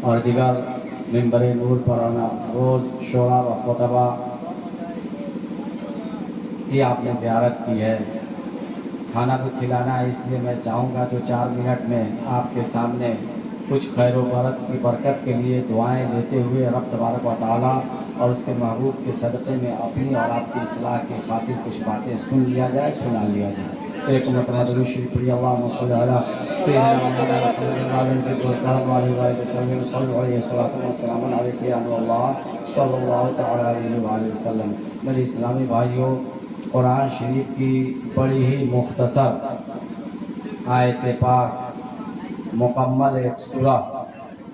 اور دیگر ممبر نور پر آنا روز شعراء و خطبہ کی آپ نے زیارت کی ہے، کھانا بھی کھلانا ہے، اس لیے میں چاہوں گا تو 4 منٹ میں آپ کے سامنے کچھ خیر و برکت کی برکت کے لیے دعائیں دیتے ہوئے رب تبارک و تعالیٰ اور اس کے محبوب کے صدقے میں اپنی اور آپ کی اصلاح کی خاطر کچھ باتیں سنا لیا جائے۔ ایک مرتبہ درود شریف پڑھیے، اللہم صلی علی سیدنا محمد۔ میرے اسلامی بھائیوں، قرآن شریف کی بڑی ہی مختصر آیت پاک، مکمل ایک سورہ،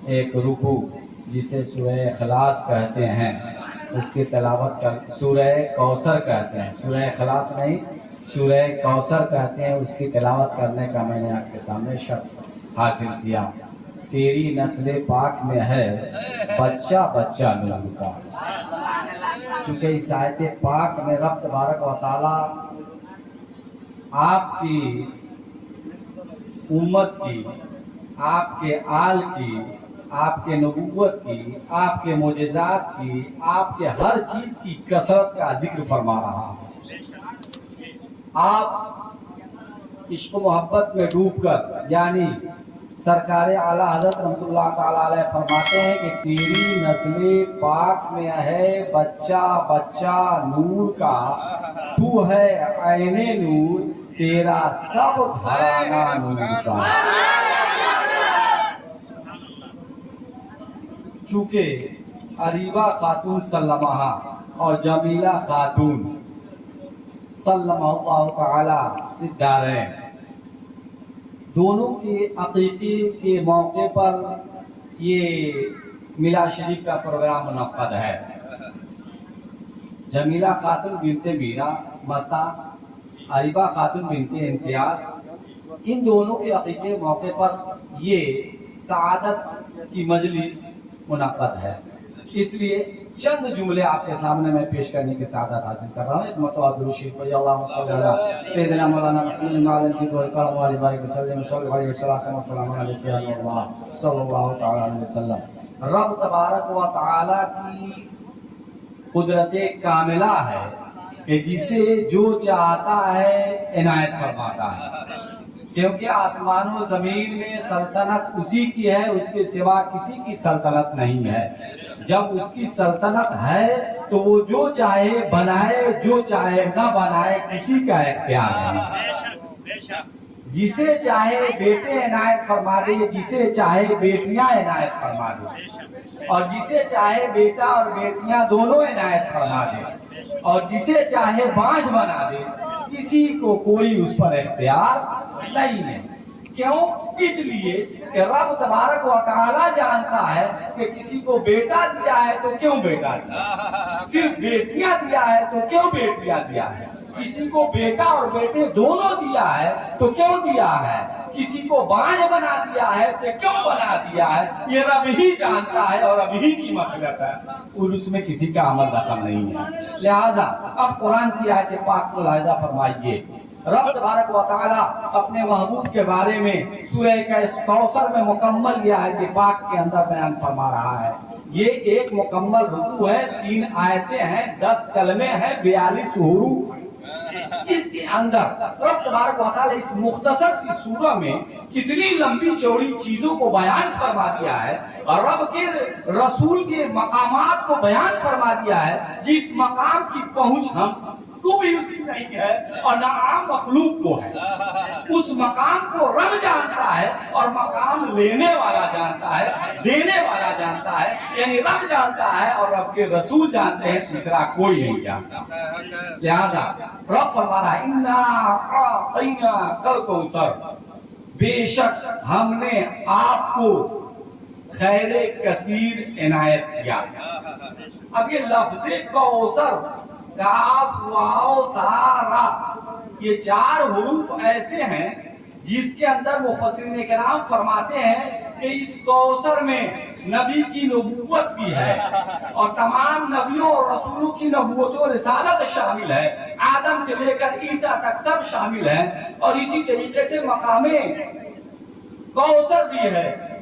ایک رکوع جسے سورہ اخلاص کہتے ہیں، اس کی تلاوت کر سورہ کوثر کہتے ہیں، سورہ اخلاص نہیں، سورہ کوثر کہتے ہیں، اس کی تلاوت کرنے کا میں نے آپ کے سامنے شرف حاصل کیا۔ تیری نسل پاک میں ہے بچہ بچہ نور کا۔ چونکہ اس آیت پاک میں رب تبارک و تعالیٰ آپ کی امت کی، آپ کے آل کی، آپ کے نبوت کی، آپ کے معجزات کی، آپ کے ہر چیز کی کثرت کا ذکر فرما رہا ہے۔ آپ عشق و محبت میں ڈوب کر، یعنی سرکار اعلیٰ حضرت رحمۃ اللہ تعالیٰ علیہ فرماتے ہیں کہ تیری نسل پاک میں ہے بچہ بچہ نور کا، تو ہے عین نور، تیرا سب گھرانہ نور کا۔ چونکہ عریبہ خاتون سلمہ اور جمیلہ خاتون سلمہ اللہ تعالی الدارین دونوں کے عقیقے کے موقع پر یہ میلاد شریف کا پروگرام منعقد ہے۔ جمیلہ خاتون بنت میرا مستہ، عریبہ خاتون بنت امتیاز، ان دونوں کے عقیقے موقع پر یہ سعادت کی مجلس منعقد ہے۔ اس لیے چند جملے آپ کے سامنے میں پیش کرنے کی سعادت حاصل کر رہا ہوں۔ ایک مرتبہ درود شریف پڑھیے، اللہم صلی علی سیدنا مولانا محمد وعلی آلہ وسلم صلی اللہ علیہ وسلم۔ رب تبارک و تعالیٰ کی قدرت کاملہ ہے کہ جسے جو چاہتا ہے عنایت فرماتا ہے، کیونکہ آسمان و زمین میں سلطنت اسی کی ہے، اس کے سوا کسی کی سلطنت نہیں ہے۔ جب اس کی سلطنت ہے تو وہ جو چاہے بنائے، جو چاہے نہ بنائے، کسی کا اختیار نہیں۔ جسے چاہے بیٹے عنایت فرما دے، جسے چاہے بیٹیاں عنایت فرما دے، اور جسے چاہے بیٹا اور بیٹیاں دونوں عنایت فرما دے، اور جسے چاہے بانجھ بنا دے، کسی کو کوئی اس پر اختیار نہیں ہے۔ کیوں؟ اس لیے کہ رب تبارک و تعالیٰ جانتا ہے کہ کسی کو بیٹا دیا ہے تو کیوں بیٹا دیا ہے، صرف بیٹیاں دیا ہے تو کیوں بیٹیاں دیا ہے، کسی کو بیٹا اور بیٹے دونوں دیا ہے تو کیوں دیا ہے، کسی کو بانجھ بنا دیا ہے تو کیوں بنا دیا ہے، یہ رب ہی جانتا ہے اور رب ہی کی مصلحت ہے، اور اس میں کسی کا عمل دخل نہیں ہے۔ لہٰذا اب قرآن کی آیت پاک کو ملاحظہ فرمائیے۔ رب تبارک و تعالیٰ اپنے محبوب کے بارے میں سورہ کوثر میں مکمل یہ آیت پاک کے اندر بیان فرما رہا ہے۔ یہ ایک مکمل رکوع ہے، 3 آیتیں ہیں، 10 کلمے ہیں، 42 حروف۔ اس کے اندر رب تبارک و تعالیٰ اس مختصر سی سورہ میں کتنی لمبی چوڑی چیزوں کو بیان فرما دیا ہے، اور رب کے رسول کے مقامات کو بیان فرما دیا ہے، جس مقام کی پہنچ ہم کو بھی اس کی نہیں ہے اور نہ عام مخلوق کو ہے۔ اس مقام کو رب جانتا ہے اور مقام لینے والا جانتا ہے، دینے والا جانتا ہے، یعنی رب جانتا ہے اور رب کے رسول جانتے ہیں، تیسرا کوئی نہیں جانتا۔ لہذا رب فرما رہا ہے اِنَّا أَعْطَيْنَاكَ الْكَوْثَرَ، بے شک ہم نے آپ کو خیر کثیر عنایت کیا۔ اب یہ لفظ کوثر، کاف واو تا را، یہ 4 حروف ایسے ہیں جس کے اندر مفسرین کرام فرماتے ہیں کہ اس کوثر میں نبی کی نبوت بھی ہے، اور تمام نبیوں اور رسولوں کی نبوت و رسالت شامل ہے، آدم سے لے کر عیسیٰ تک سب شامل ہیں، اور اسی طریقے سے مقام کوثر بھی ہے،